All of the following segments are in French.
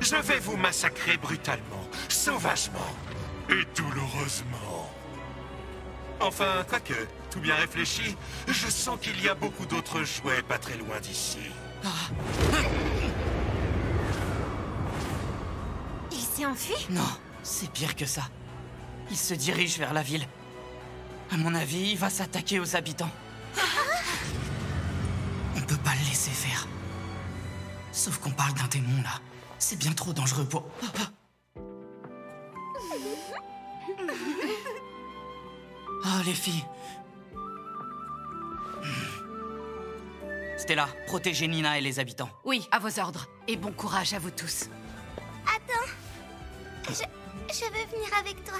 Je vais vous massacrer brutalement, sauvagement et douloureusement. Enfin, quoique, tout bien réfléchi, je sens qu'il y a beaucoup d'autres jouets pas très loin d'ici. Il s'est enfui? Non, c'est pire que ça. Il se dirige vers la ville. À mon avis, il va s'attaquer aux habitants. On peut pas le laisser faire. Sauf qu'on parle d'un démon, là. C'est bien trop dangereux pour... Oh, les filles. Stella, protégez Nina et les habitants. Oui, à vos ordres. Et bon courage à vous tous. Attends. Je veux venir avec toi.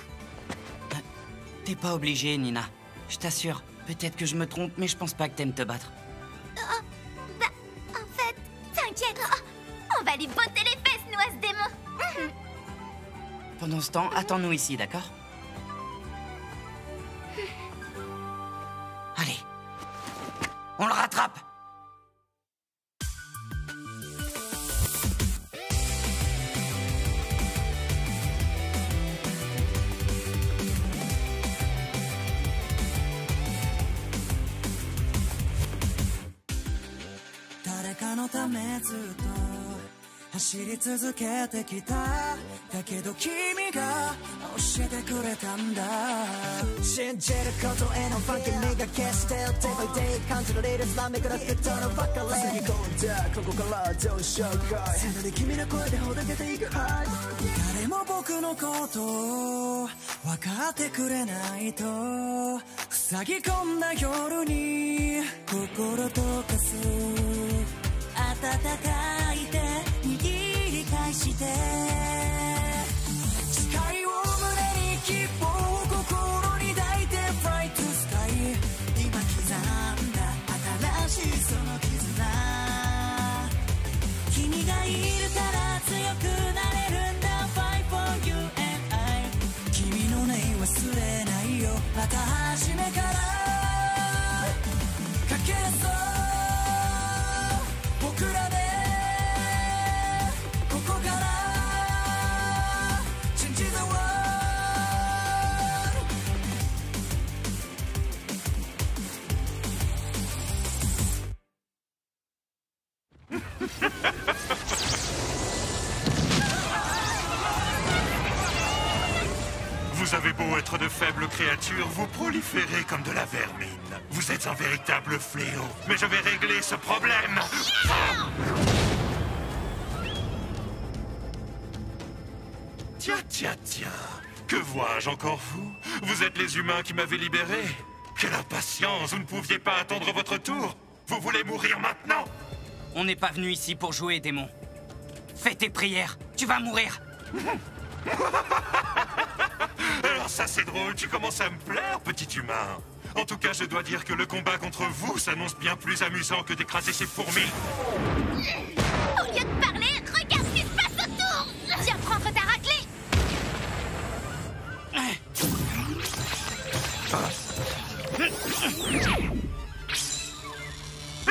T'es pas obligée, Nina. Je t'assure. Peut-être que je me trompe, mais je pense pas que t'aimes te battre. Bah, en fait, t'inquiète. On va lui botter les fesses, nous, à ce démon. Pendant ce temps, attends-nous ici, d'accord? Allez. On le rattrape! Vous avez beau être de faibles créatures, vous proliférez comme de la vermine. Vous êtes un véritable fléau. Mais je vais régler ce problème. Tiens. Que vois-je encore vous? Vous êtes les humains qui m'avez libéré. Quelle impatience, vous ne pouviez pas attendre votre tour. Vous voulez mourir maintenant? On n'est pas venu ici pour jouer, démon. Fais tes prières, tu vas mourir. Alors ça c'est drôle, tu commences à me plaire, petit humain. En tout cas, je dois dire que le combat contre vous s'annonce bien plus amusant que d'écraser ces fourmis. Au lieu de parler, regarde ce qui se passe autour. Viens prendre ta raclée.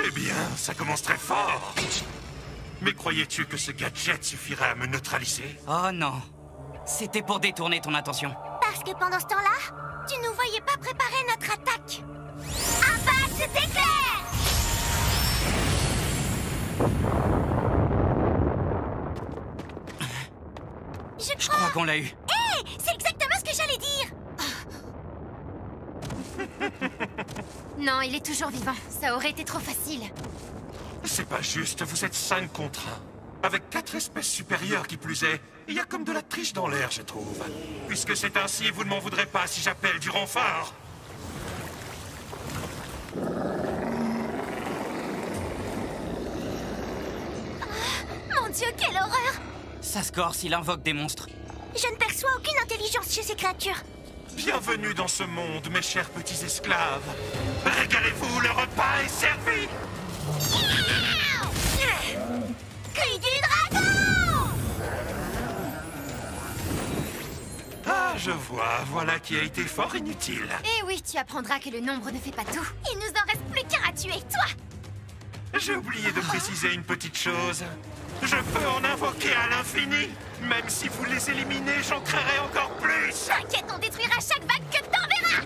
Eh bien, ça commence très fort. Mais croyais-tu que ce gadget suffirait à me neutraliser? Oh non. C'était pour détourner ton attention. Parce que pendant ce temps-là, tu nous voyais pas préparer notre attaque. Abat cet éclair! Je crois qu'on l'a eu. Hé! C'est exactement ce que j'allais dire! Non, il est toujours vivant. Ça aurait été trop facile. C'est pas juste, vous êtes 5 contre 1. Avec 4 espèces supérieures qui plus est, il y a comme de la triche dans l'air, je trouve. Puisque c'est ainsi, vous ne m'en voudrez pas si j'appelle du renfort. Mon Dieu, quelle horreur! Ça se corse, il invoque des monstres. Je ne perçois aucune intelligence chez ces créatures. Bienvenue dans ce monde, mes chers petits esclaves. Régalez-vous, le repas est servi. Cri du dragon! Ah, je vois, voilà qui a été fort inutile. Eh oui, tu apprendras que le nombre ne fait pas tout. Il nous en reste plus qu'un à tuer, toi! J'ai oublié de préciser une petite chose. Je peux en invoquer à l'infini. Même si vous les éliminez, j'en créerai encore plus. T'inquiète, on détruira chaque vague que t'enverras.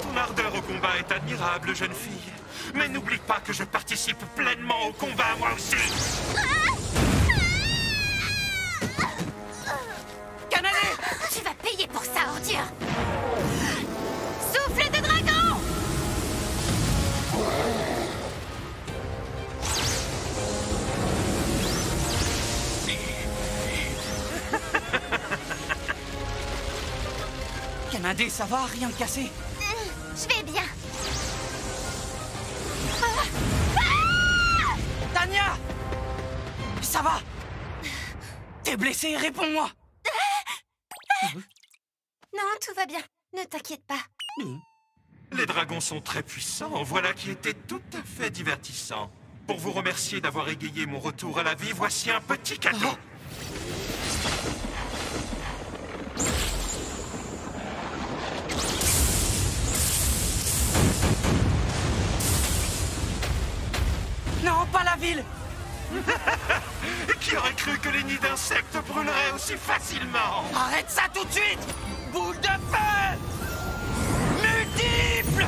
Ton ardeur au combat est admirable, jeune fille. Mais n'oublie pas que je participe pleinement au combat, moi aussi. Canadé! Tu vas payer pour ça, ordure. Souffle de dragon! Canadé, ça va? Rien de cassé? Je vais bien. Tanya! Ça va? T'es blessé? Réponds-moi! Non, tout va bien. Ne t'inquiète pas. Les dragons sont très puissants, voilà qui était tout à fait divertissant. Pour vous remercier d'avoir égayé mon retour à la vie, voici un petit cadeau. Non, pas la ville! Qui aurait cru que les nids d'insectes brûleraient aussi facilement? Arrête ça tout de suite! Boule de feu! Multiple!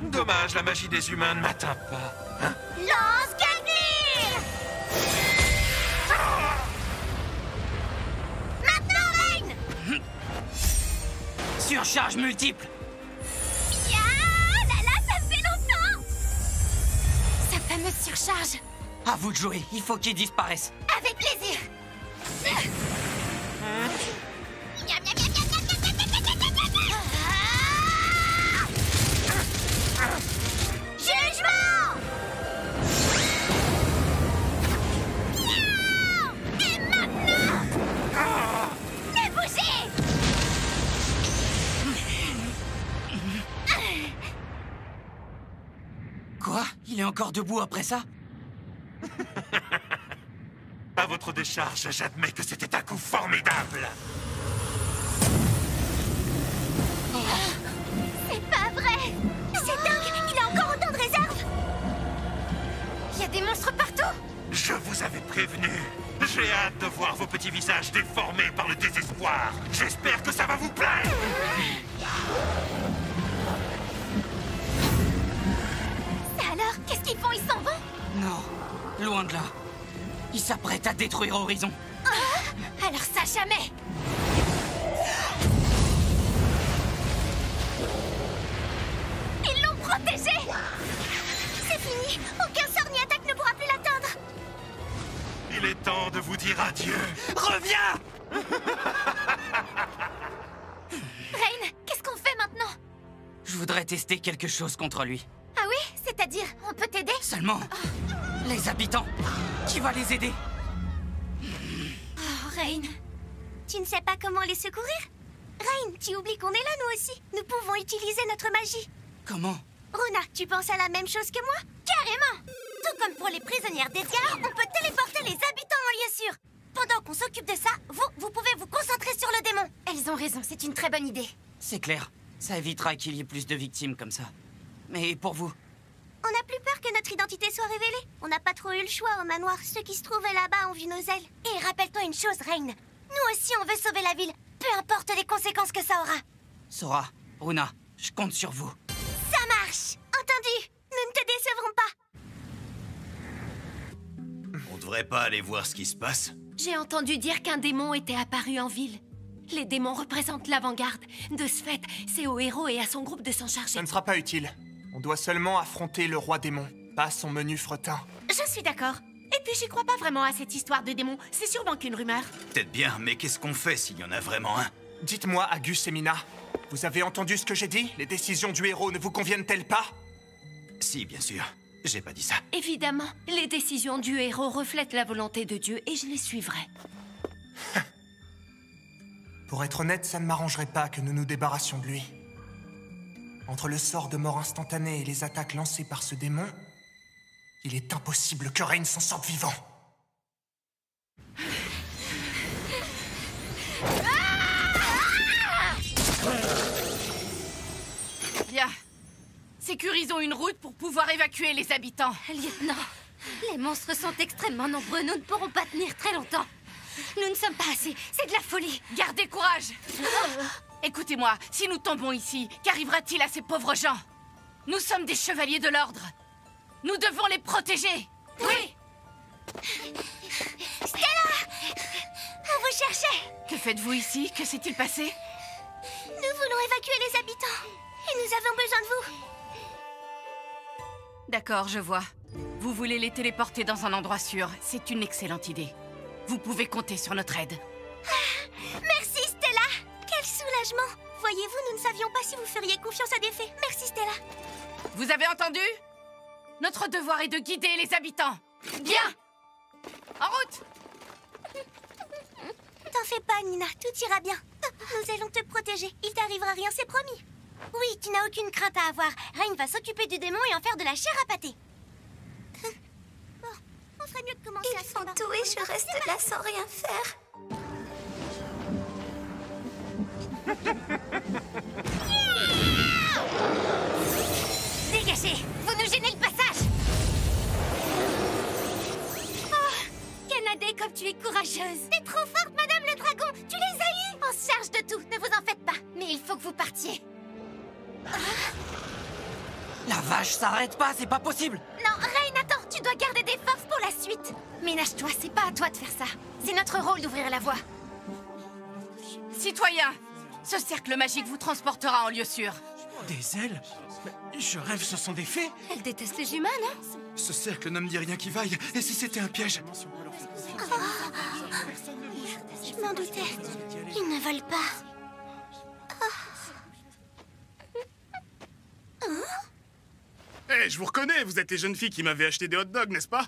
Dommage, la magie des humains ne m'atteint pas. Hein? Lance Gaglir! Maintenant, Reine! Surcharge multiple! Ya là là, ça fait longtemps! Sa fameuse surcharge. À vous de jouer, il faut qu'il disparaisse. Avec plaisir! Miam, miam, miam, miam, miam, miam, miam, miam, miam, miam, miam. Jugement! Miaou! Et maintenant! Ne bougez! Quoi? Il est encore debout après ça? À votre décharge, j'admets que c'était un coup formidable. C'est pas vrai! C'est dingue! Il a encore autant de réserves! Il y a des monstres partout. Je vous avais prévenu. J'ai hâte de voir vos petits visages déformés par le désespoir. J'espère que ça va vous plaire. Alors, qu'est-ce qu'ils font? Ils s'en vont? Non, loin de là. Il s'apprête à détruire Horizon. Alors ça, jamais. Ils l'ont protégé! C'est fini! Aucun sort ni attaque ne pourra plus l'atteindre! Il est temps de vous dire adieu. Reviens! Reine, qu'est-ce qu'on fait maintenant? Je voudrais tester quelque chose contre lui. Ah oui? C'est-à-dire, on peut t'aider? Seulement, les habitants. Qui va les aider? Oh, Reine. Tu ne sais pas comment les secourir? Reine, tu oublies qu'on est là, nous aussi. Nous pouvons utiliser notre magie. Comment? Runa, tu penses à la même chose que moi? Carrément! Tout comme pour les prisonnières d'Edgar, on peut téléporter les habitants en lieu sûr. Pendant qu'on s'occupe de ça, vous pouvez vous concentrer sur le démon. Elles ont raison, c'est une très bonne idée. C'est clair. Ça évitera qu'il y ait plus de victimes comme ça. Mais pour vous? On n'a plus peur que notre identité soit révélée. On n'a pas trop eu le choix au manoir. Ceux qui se trouvaient là-bas ont vu nos ailes. Et rappelle-toi une chose, Reine. Nous aussi, on veut sauver la ville. Peu importe les conséquences que ça aura. Sora, Runa, je compte sur vous. Ça marche! Entendu! Nous ne te décevrons pas. On devrait pas aller voir ce qui se passe? J'ai entendu dire qu'un démon était apparu en ville. Les démons représentent l'avant-garde. De ce fait, c'est au héros et à son groupe de s'en charger. Ça ne sera pas utile. On doit seulement affronter le roi démon, pas son menu fretin. Je suis d'accord. Et puis j'y crois pas vraiment à cette histoire de démon. C'est sûrement qu'une rumeur. Peut-être bien, mais qu'est-ce qu'on fait s'il y en a vraiment un? Dites-moi, Agus et Mina, vous avez entendu ce que j'ai dit? Les décisions du héros ne vous conviennent-elles pas? Si, bien sûr. J'ai pas dit ça. Évidemment, les décisions du héros reflètent la volonté de Dieu et je les suivrai. Pour être honnête, ça ne m'arrangerait pas que nous nous débarrassions de lui. Entre le sort de mort instantanée et les attaques lancées par ce démon, il est impossible que Reign s'en sorte vivant. Bien. Sécurisons une route pour pouvoir évacuer les habitants. Lieutenant, Les monstres sont extrêmement nombreux, nous ne pourrons pas tenir très longtemps. Nous ne sommes pas assez, c'est de la folie. Gardez courage. Écoutez-moi, si nous tombons ici, qu'arrivera-t-il à ces pauvres gens? Nous sommes des chevaliers de l'ordre. Nous devons les protéger. Oui. Stella! On vous cherchait! Que faites-vous ici? Que s'est-il passé? Nous voulons évacuer les habitants. Et nous avons besoin de vous. D'accord, je vois. Vous voulez les téléporter dans un endroit sûr. C'est une excellente idée. Vous pouvez compter sur notre aide. Merci, Stella! Quel soulagement! Voyez-vous, nous ne savions pas si vous feriez confiance à des fées. Merci, Stella. Vous avez entendu? Notre devoir est de guider les habitants. Bien! En route! T'en fais pas, Nina, tout ira bien. Nous allons te protéger. Il t'arrivera rien, c'est promis. Oui, tu n'as aucune crainte à avoir. Reine va s'occuper du démon et en faire de la chair à pâté. Bon, on ferait mieux de commencer à se battre. Tout et je reste là sans rien faire. Dégagez! Vous nous gênez le passage! Canadé, comme tu es courageuse. T'es trop forte, Madame le Dragon! Tu les as eus! On se charge de tout, ne vous en faites pas. Mais il faut que vous partiez. La vache s'arrête pas, c'est pas possible. Non, Reine, attends, tu dois garder des forces pour la suite. Ménage-toi, c'est pas à toi de faire ça. C'est notre rôle d'ouvrir la voie. Citoyens, ce cercle magique vous transportera en lieu sûr. Des ailes? Mais je rêve, ce sont des fées? Elle déteste les humains, non? Ce cercle ne me dit rien qui vaille. Et si c'était un piège? Je m'en doutais. Ils ne veulent pas. Hé, je vous reconnais, vous êtes les jeunes filles qui m'avaient acheté des hot dogs, n'est-ce pas?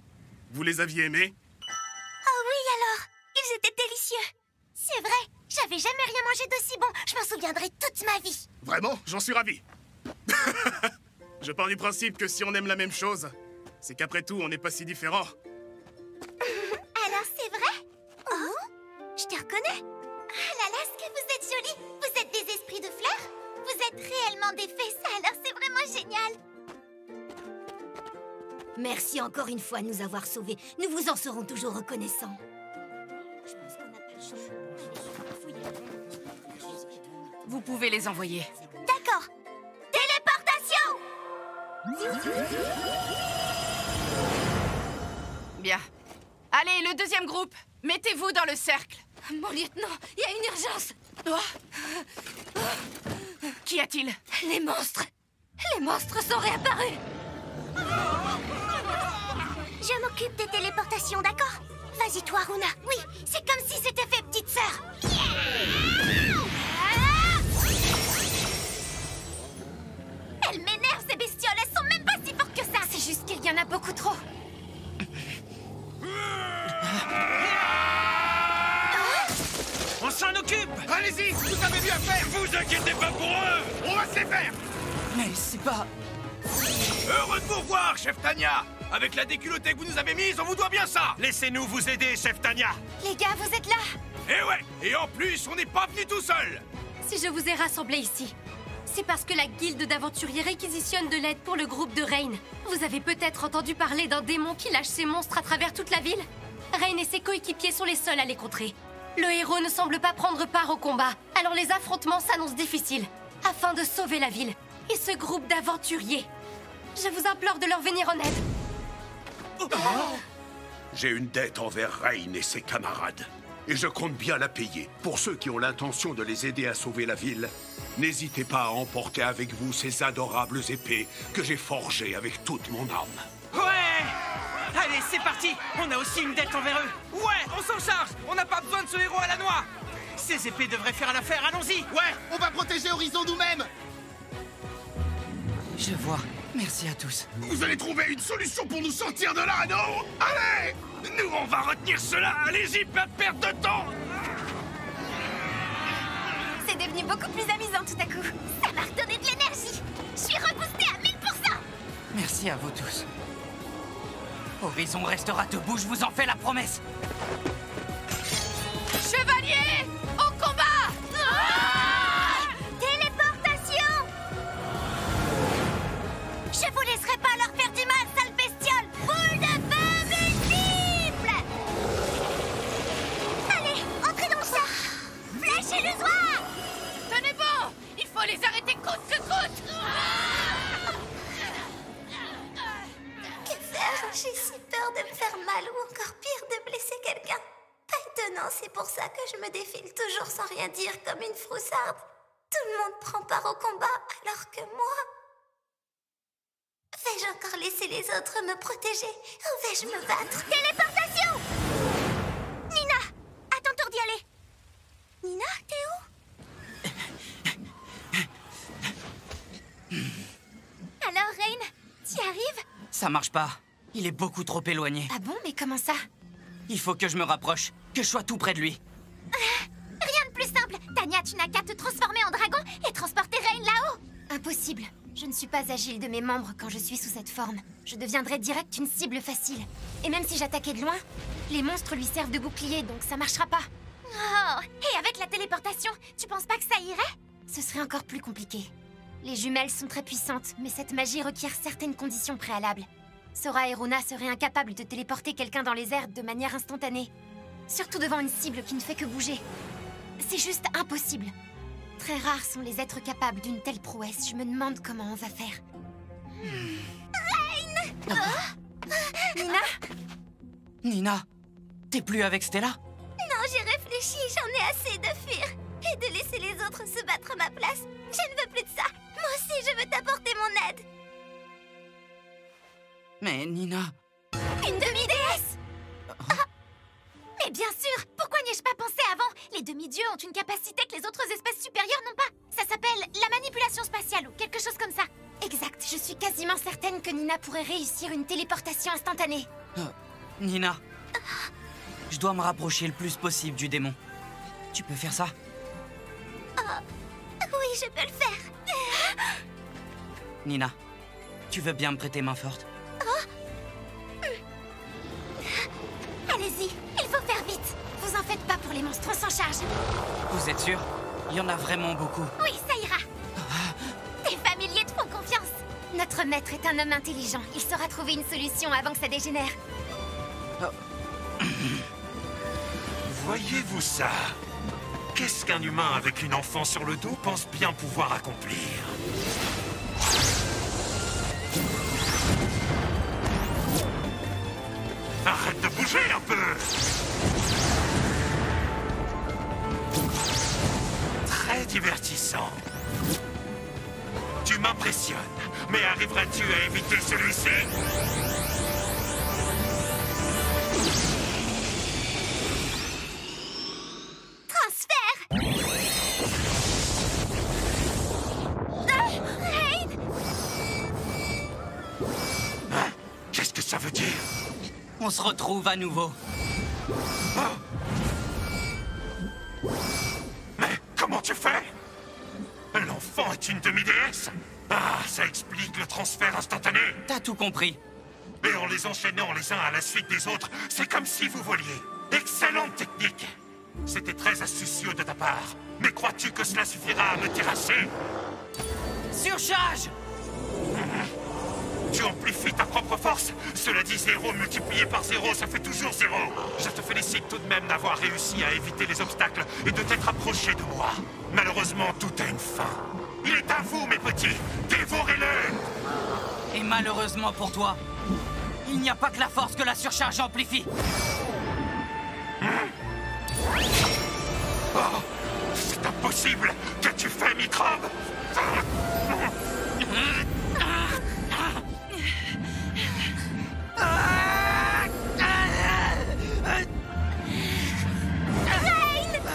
Vous les aviez aimés? Oh oui, alors! Ils étaient délicieux! C'est vrai, j'avais jamais rien mangé d'aussi bon. Je m'en souviendrai toute ma vie. Vraiment? J'en suis ravi. Je pars du principe que si on aime la même chose, c'est qu'après tout, on n'est pas si différents. Alors c'est vrai? Oh? Je te reconnais? Ah là là, ce que vous êtes jolis! Vous êtes des esprits de fleurs? Vous êtes réellement des fées, ça, alors c'est vraiment génial! Merci encore une fois de nous avoir sauvés. Nous vous en serons toujours reconnaissants. Vous pouvez les envoyer. D'accord. Téléportation! Bien. Allez, le deuxième groupe. Mettez-vous dans le cercle. Mon lieutenant, il y a une urgence. Qu'y a-t-il? Les monstres. Les monstres sont réapparus. Je m'occupe des téléportations, d'accord? Vas-y, toi, Runa. Oui, c'est comme si c'était fait, petite sœur. Elles m'énervent, ces bestioles. Elles sont même pas si fortes que ça. C'est juste qu'il y en a beaucoup trop. On s'en occupe! Allez-y, vous avez mieux à faire! Vous inquiétez pas pour eux! On va se les faire! Mais c'est pas... Heureux de vous revoir, chef Tanya! Avec la déculottée que vous nous avez mise, on vous doit bien ça! Laissez-nous vous aider, chef Tanya! Les gars, vous êtes là? Eh ouais! Et en plus, on n'est pas venu tout seul! Si je vous ai rassemblés ici, c'est parce que la guilde d'aventuriers réquisitionne de l'aide pour le groupe de Reine. Vous avez peut-être entendu parler d'un démon qui lâche ses monstres à travers toute la ville? Reine et ses coéquipiers sont les seuls à les contrer. Le héros ne semble pas prendre part au combat, alors les affrontements s'annoncent difficiles. Afin de sauver la ville et ce groupe d'aventuriers, je vous implore de leur venir en aide. J'ai une dette envers Reine et ses camarades. Et je compte bien la payer. Pour ceux qui ont l'intention de les aider à sauver la ville, n'hésitez pas à emporter avec vous ces adorables épées que j'ai forgées avec toute mon âme. Ouais! Allez, c'est parti! On a aussi une dette envers eux! Ouais, on s'en charge! On n'a pas besoin de ce héros à la noix! Ces épées devraient faire l'affaire, allons-y! Ouais, on va protéger Horizon nous-mêmes! Je vois. Merci à tous. Vous allez trouver une solution pour nous sortir de là, non? Allez! Nous, on va retenir cela! Allez-y, pas de perte de temps! C'est devenu beaucoup plus amusant tout à coup. Ça m'a redonné de l'énergie. Je suis reboostée à 1000%. Merci à vous tous. Horizon restera debout, je vous en fais la promesse. Chevaliers, au combat! Téléportation! Je vous laisserai pas leur faire du mal, sale bestiole! Boule de feu! me faire mal ou encore pire de blesser quelqu'un. Pas étonnant, c'est pour ça que je me défile toujours sans rien dire comme une froussarde. Tout le monde prend part au combat alors que moi... Vais-je encore laisser les autres me protéger ou vais-je me battre? Téléportation! Nina, à ton tour d'y aller. Nina, t'es où? Alors, Rain, t'y arrives? Ça marche pas. Il est beaucoup trop éloigné. Ah bon, mais comment ça? Il faut que je me rapproche, que je sois tout près de lui. Rien de plus simple. Tanya, tu n'as qu'à te transformer en dragon et transporter Rain là-haut. Impossible. Je ne suis pas agile de mes membres quand je suis sous cette forme. Je deviendrai direct une cible facile. Et même si j'attaquais de loin, les monstres lui servent de bouclier, donc ça marchera pas. Oh, et avec la téléportation, tu penses pas que ça irait? Ce serait encore plus compliqué. Les jumelles sont très puissantes, mais cette magie requiert certaines conditions préalables. Sora et Runa seraient incapables de téléporter quelqu'un dans les airs de manière instantanée. Surtout devant une cible qui ne fait que bouger. C'est juste impossible. Très rares sont les êtres capables d'une telle prouesse. Je me demande comment on va faire. Nina? Nina, t'es plus avec Stella? Non, j'ai réfléchi, j'en ai assez de fuir. Et de laisser les autres se battre à ma place. Je ne veux plus de ça. Moi aussi, je veux t'apporter mon aide. Mais Nina... Une demi-déesse! Mais bien sûr! Pourquoi n'y ai-je pas pensé avant? Les demi-dieux ont une capacité que les autres espèces supérieures n'ont pas. Ça s'appelle la manipulation spatiale ou quelque chose comme ça. Exact, je suis quasiment certaine que Nina pourrait réussir une téléportation instantanée. Nina, je dois me rapprocher le plus possible du démon. Tu peux faire ça? Oui, je peux le faire. Nina, tu veux bien me prêter main forte? Allez-y, il faut faire vite. Vous en faites pas pour les monstres, on s'en charge. Vous êtes sûr? Il y en a vraiment beaucoup. Oui, ça ira. Tes familiers te font confiance. Notre maître est un homme intelligent. Il saura trouver une solution avant que ça dégénère. Voyez-vous ça? Qu'est-ce qu'un humain avec une enfant sur le dos pense bien pouvoir accomplir? Arrête de bouger un peu! Très divertissant. Tu m'impressionnes, mais arriveras-tu à éviter celui-ci? Qu'est-ce que ça veut dire? On se retrouve à nouveau. Mais comment tu fais? L'enfant est une demi-déesse? Ah, ça explique le transfert instantané. T'as tout compris. Et en les enchaînant les uns à la suite des autres, c'est comme si vous voliez. Excellente technique. C'était très astucieux de ta part. Mais crois-tu que cela suffira à me terrasser? Surcharge! Tu amplifies ta propre force. Cela dit, 0 multiplié par 0, ça fait toujours 0. Je te félicite tout de même d'avoir réussi à éviter les obstacles et de t'être approché de moi. Malheureusement, tout a une fin. Il est à vous, mes petits. Dévorez-le. Et malheureusement pour toi, il n'y a pas que la force que la surcharge amplifie. Oh, c'est impossible. Qu'as-tu fait, microbe?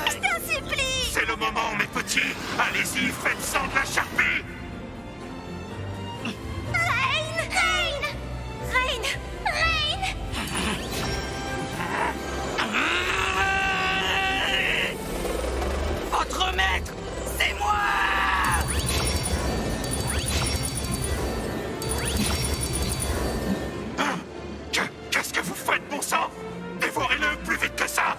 Je t'en supplie! C'est le moment, mes petits. Allez-y, faites sang de la charpie. Rain! Votre maître, c'est moi! Qu'est-ce que vous faites, bon sang? Dévorez-le plus vite que ça.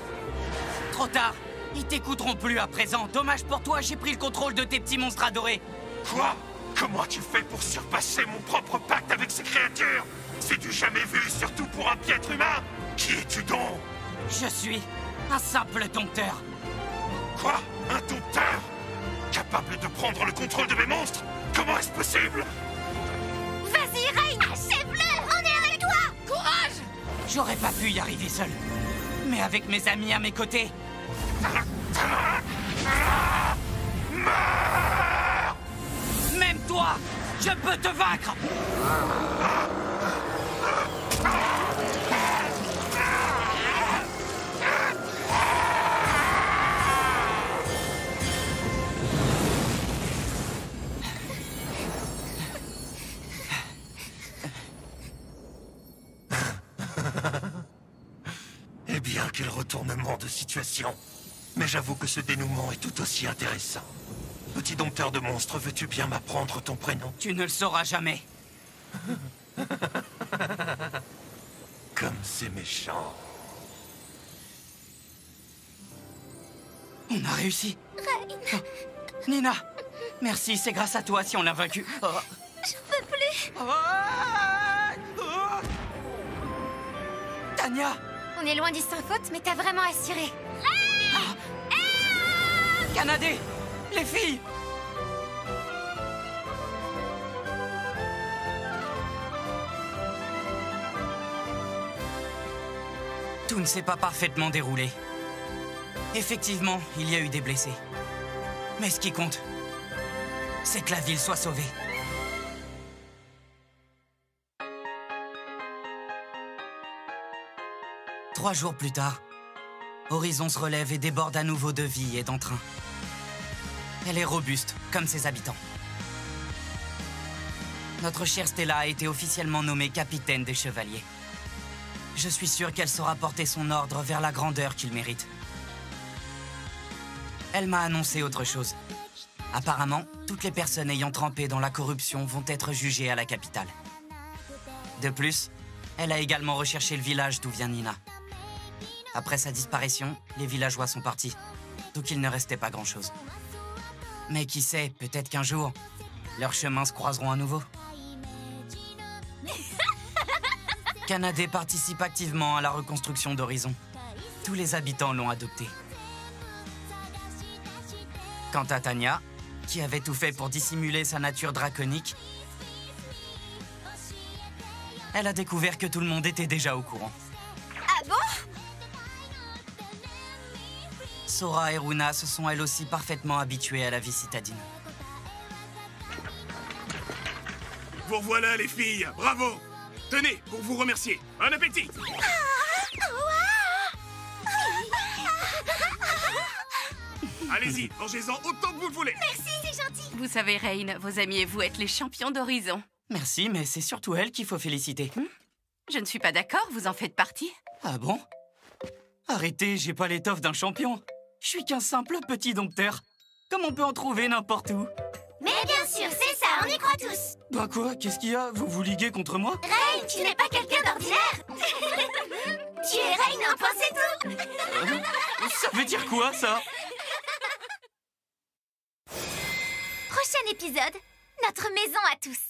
Trop tard. Ils t'écouteront plus à présent. Dommage pour toi, j'ai pris le contrôle de tes petits monstres adorés. Quoi? Comment tu fais pour surpasser mon propre pacte avec ces créatures? C'est du jamais vu, surtout pour un piètre humain. Qui es-tu donc? Je suis un simple dompteur. Quoi? Un dompteur? Capable de prendre le contrôle de mes monstres? Comment est-ce possible? Vas-y, Rain! Achève-le! On est avec toi! Courage! J'aurais pas pu y arriver seul. Mais avec mes amis à mes côtés... Même toi, je peux te vaincre! Eh bien, quel retournement de situation. Mais j'avoue que ce dénouement est tout aussi intéressant. Petit dompteur de monstres, veux-tu bien m'apprendre ton prénom? Tu ne le sauras jamais. Comme c'est méchant. On a réussi. Rain, Oh. Nina, merci, c'est grâce à toi si on l'a vaincu. Oh. j'en peux plus. Oh. Oh. Tania! On est loin du sans faute, mais t'as vraiment assuré. Canadé! Les filles! Tout ne s'est pas parfaitement déroulé. Effectivement, il y a eu des blessés. Mais ce qui compte, c'est que la ville soit sauvée. Trois jours plus tard, Horizon se relève et déborde à nouveau de vie et d'entrain. Elle est robuste, comme ses habitants. Notre chère Stella a été officiellement nommée capitaine des Chevaliers. Je suis sûr qu'elle saura porter son ordre vers la grandeur qu'il mérite. Elle m'a annoncé autre chose. Apparemment, toutes les personnes ayant trempé dans la corruption vont être jugées à la capitale. De plus, elle a également recherché le village d'où vient Nina. Après sa disparition, les villageois sont partis, donc il ne restait pas grand-chose. Mais qui sait, peut-être qu'un jour, leurs chemins se croiseront à nouveau. Canadé participe activement à la reconstruction d'Horizon. Tous les habitants l'ont adopté. Quant à Tania, qui avait tout fait pour dissimuler sa nature draconique, elle a découvert que tout le monde était déjà au courant. Ah bon? Sora et Runa se sont elles aussi parfaitement habituées à la vie citadine. Vous revoilà, les filles. Bravo. Tenez, pour vous remercier. Bon appétit. Allez-y, mangez-en autant que vous le voulez. Merci, c'est gentil. Vous savez, Rain, vos amis et vous êtes les champions d'Horizon. Merci, mais c'est surtout elle qu'il faut féliciter. Je ne suis pas d'accord, vous en faites partie. Ah bon? Arrêtez, j'ai pas l'étoffe d'un champion. Je suis qu'un simple petit dompteur. Comme on peut en trouver n'importe où. Mais bien sûr, c'est ça, on y croit tous. Bah quoi? Qu'est-ce qu'il y a? Vous vous liguez contre moi? Rain, tu n'es pas quelqu'un d'ordinaire. Tu es Rain, un point c'est tout. Ça veut dire quoi, ça? Prochain épisode, notre maison à tous.